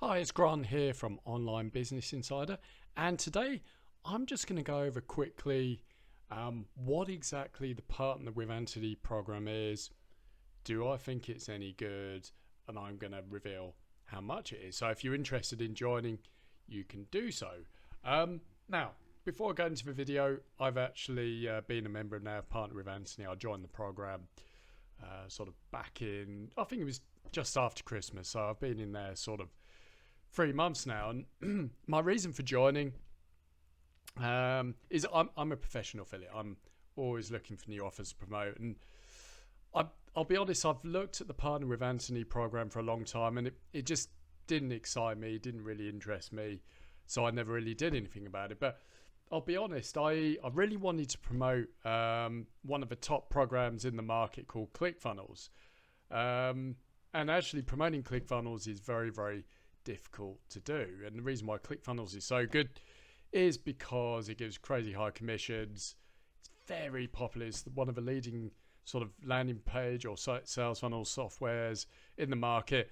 Hi, it's Grant here from Online Business Insider, and today I'm just going to go over quickly what exactly the Partner with Anthony program is. Do I think it's any good? And I'm going to reveal how much it is. So if you're interested in joining, you can do so. Now, before I go into the video, I've actually been a member now of Partner with Anthony. I joined the program sort of back in, I think it was just after Christmas. So I've been in there sort of 3 months now, and my reason for joining is I'm a professional affiliate. I'm always looking for new offers to promote, and I'll be honest, I've looked at the Partner with Anthony program for a long time, and it just didn't excite me, didn't really interest me, so I never really did anything about it. But I'll be honest, I really wanted to promote one of the top programs in the market called ClickFunnels, and actually promoting ClickFunnels is very, very difficult to do. And the reason why ClickFunnels is so good is because it gives crazy high commissions. It's very popular. It's one of the leading sort of landing page or sales funnel softwares in the market.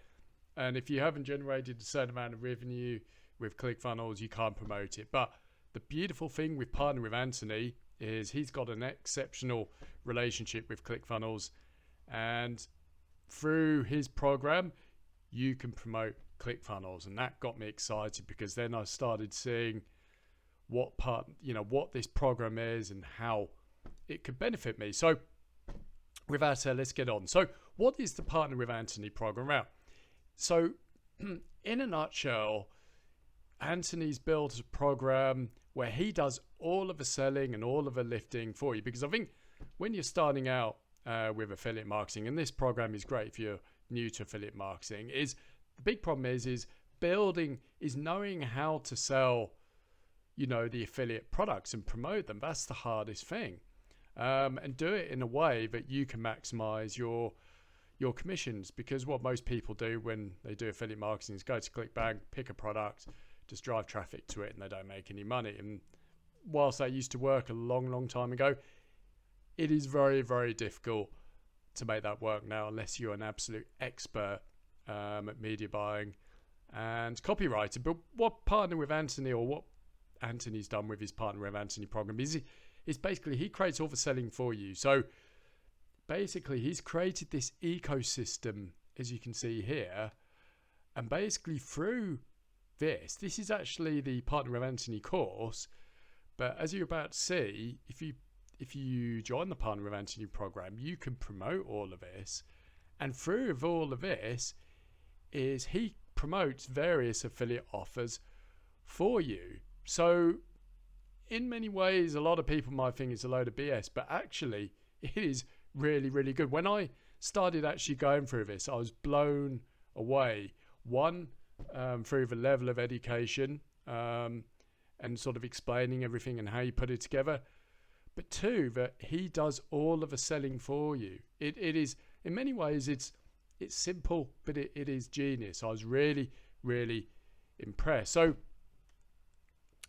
And if you haven't generated a certain amount of revenue with ClickFunnels, you can't promote it. But the beautiful thing with Partner with Anthony is he's got an exceptional relationship with ClickFunnels, and through his program you can promote ClickFunnels, and that got me excited because then I started seeing what this program is and how it could benefit me. So without that, let's get on. So what is the Partner with Anthony program? Well, so in a nutshell, Anthony's built a program where he does all of the selling and all of the lifting for you, because I think when you're starting out with affiliate marketing, and this program is great if you're new to affiliate marketing, is the big problem is knowing how to sell, the affiliate products and promote them. That's the hardest thing, and do it in a way that you can maximize your commissions. Because what most people do when they do affiliate marketing is go to ClickBank, pick a product, just drive traffic to it, and they don't make any money. And whilst that used to work a long, long time ago, it is very, very difficult to make that work now unless you're an absolute expert at media buying and copywriting. But what Partner with Anthony, or what Anthony's done with his Partner with Anthony program, is basically he creates all the selling for you. So basically he's created this ecosystem, as you can see here, and basically through this is actually the Partner with Anthony course. But as you're about to see, if you join the Partner with Anthony program, you can promote all of this, and through all of this is he promotes various affiliate offers for you. So in many ways, a lot of people might think it's a load of BS, but actually it is really, really good. When I started actually going through this, I was blown away. One, through the level of education and sort of explaining everything and how you put it together. But two, that he does all of the selling for you. It is, in many ways, it's simple, but it is genius. I was really, really impressed. So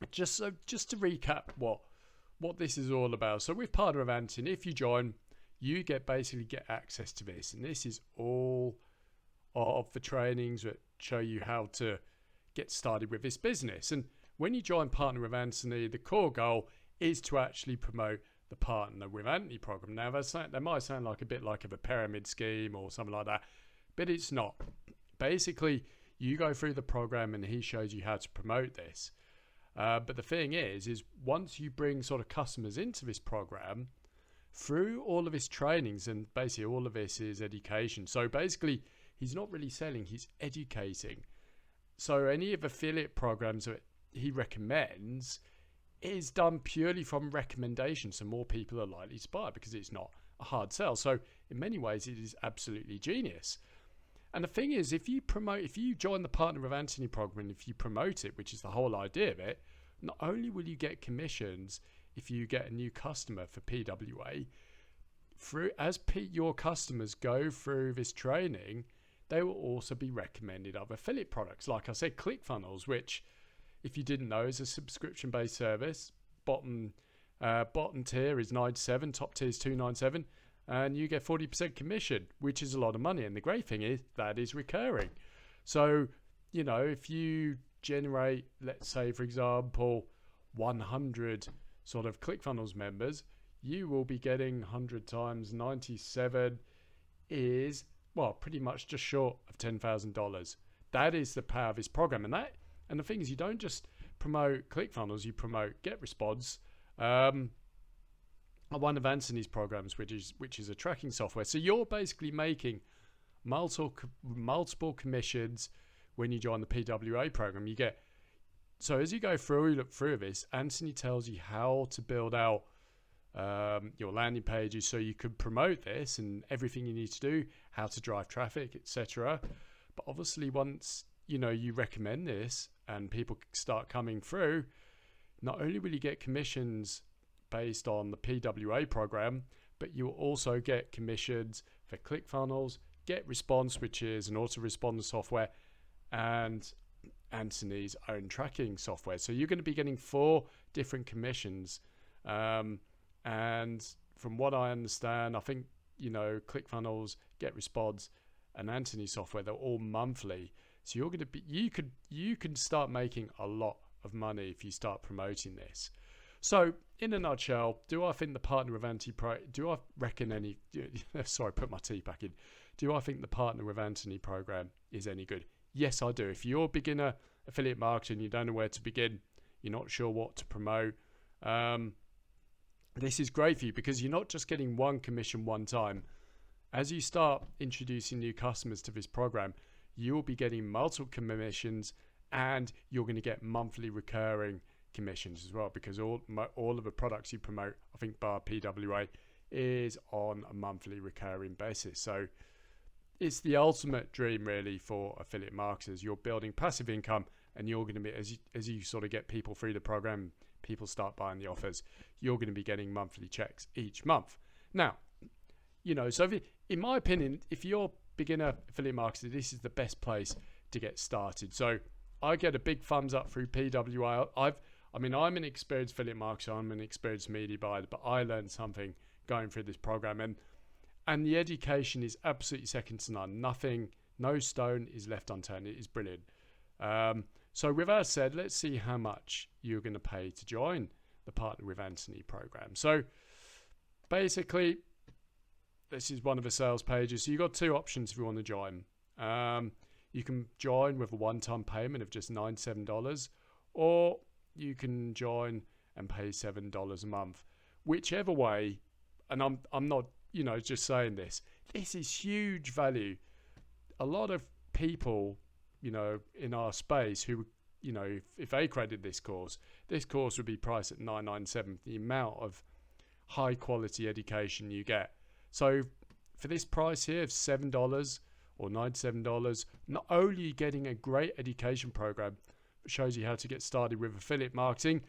just to recap what this is all about. So with Partner with Anthony, if you join, you basically get access to this. And this is all of the trainings that show you how to get started with this business. And when you join Partner with Anthony, the core goal is to actually promote the Partner with Anthony program. Now, that might sound like a bit like a pyramid scheme or something like that, but it's not. Basically, you go through the program and he shows you how to promote this. But the thing is once you bring sort of customers into this program, through all of his trainings, and basically all of this is education. So basically, he's not really selling, he's educating. So any of affiliate programs that he recommends is done purely from recommendation, so more people are likely to buy because it's not a hard sell. So in many ways it is absolutely genius. And the thing is, if you join the Partner with Anthony program, and if you promote it, which is the whole idea of it, not only will you get commissions if you get a new customer for PWA, your customers go through this training, they will also be recommended other affiliate products. Like I said, ClickFunnels, which, if you didn't know, is a subscription-based service. Bottom tier is $97, top tier is $297, and you get 40% commission, which is a lot of money. And the great thing is that is recurring. So you know, if you generate, let's say, for example, 100 sort of ClickFunnels members, you will be getting 100 times 97 is, well, pretty much just short of $10,000. That is the power of this program. And the thing is, you don't just promote ClickFunnels, you promote GetResponse, one of Anthony's programs, which is a tracking software. So you're basically making multiple commissions when you join the PWA program. You get, so as you go through, look through this, Anthony tells you how to build out your landing pages so you could promote this and everything you need to do, how to drive traffic, etc. But obviously once you recommend this and people start coming through, not only will you get commissions based on the PWA program, but you'll also get commissions for ClickFunnels, GetResponse, which is an autoresponder software, and Anthony's own tracking software. So you're going to be getting 4 different commissions. And from what I understand, I think, ClickFunnels, GetResponse, and Anthony software, they're all monthly. So you're going to be, you can start making a lot of money if you start promoting this. So in a nutshell, do I think the partner with do I reckon any, sorry, put my teeth back in. Do I think the partner with Anthony program is any good? Yes, I do. If you're a beginner affiliate marketing, you don't know where to begin, you're not sure what to promote, this is great for you because you're not just getting one commission one time. As you start introducing new customers to this program, you'll be getting multiple commissions and you're going to get monthly recurring commissions as well, because all of the products you promote, I think bar PWA, is on a monthly recurring basis. So it's the ultimate dream really for affiliate marketers. You're building passive income and you're going to be, as you sort of get people through the program, people start buying the offers, you're going to be getting monthly checks each month. Now, so in my opinion, if you're beginner affiliate marketer, this is the best place to get started. So I get a big thumbs up through PWA. I'm an experienced affiliate marketer, I'm an experienced media buyer, but I learned something going through this program, and the education is absolutely second to none. No stone is left unturned. It is brilliant. So with that said, let's see how much you're going to pay to join the Partner with Anthony program. So basically, this is one of the sales pages. So you've got 2 options if you want to join. You can join with a one-time payment of just $97, or you can join and pay $7 a month. Whichever way, and I'm not just saying this is huge value. A lot of people in our space who, if they created this course would be priced at $997. The amount of high quality education you get. So for this price here of $7 or $97, not only are you getting a great education program that shows you how to get started with affiliate marketing,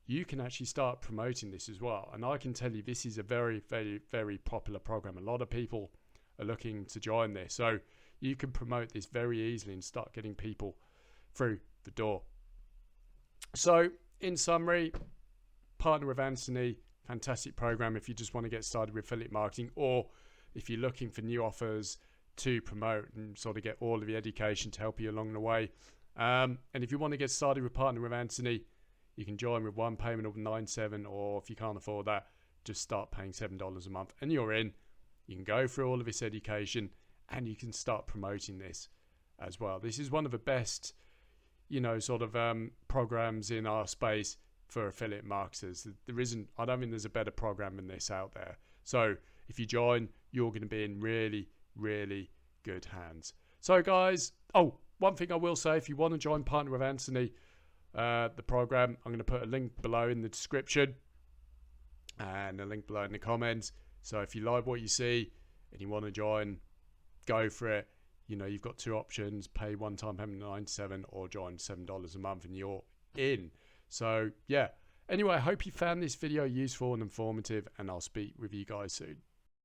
you can actually start promoting this as well. And I can tell you, this is a very, very, very popular program. A lot of people are looking to join this. So you can promote this very easily and start getting people through the door. So in summary, Partner with Anthony, fantastic program if you just want to get started with affiliate marketing, or if you're looking for new offers to promote and sort of get all of the education to help you along the way. And if you want to get started with Partner with Anthony, you can join with one payment of $97, or if you can't afford that, just start paying $7 a month and you're in. You can go through all of this education and you can start promoting this as well. This is one of the best, programs in our space for affiliate marketers. I don't think there's a better program than this out there. So if you join, you're going to be in really, really good hands. So guys, one thing I will say, if you want to join Partner with Anthony, the program, I'm going to put a link below in the description and a link below in the comments. So if you like what you see and you want to join, go for it. You've got 2 options: pay one-time payment $97 or join $7 a month and you're in. So yeah, anyway, I hope you found this video useful and informative, and I'll speak with you guys soon.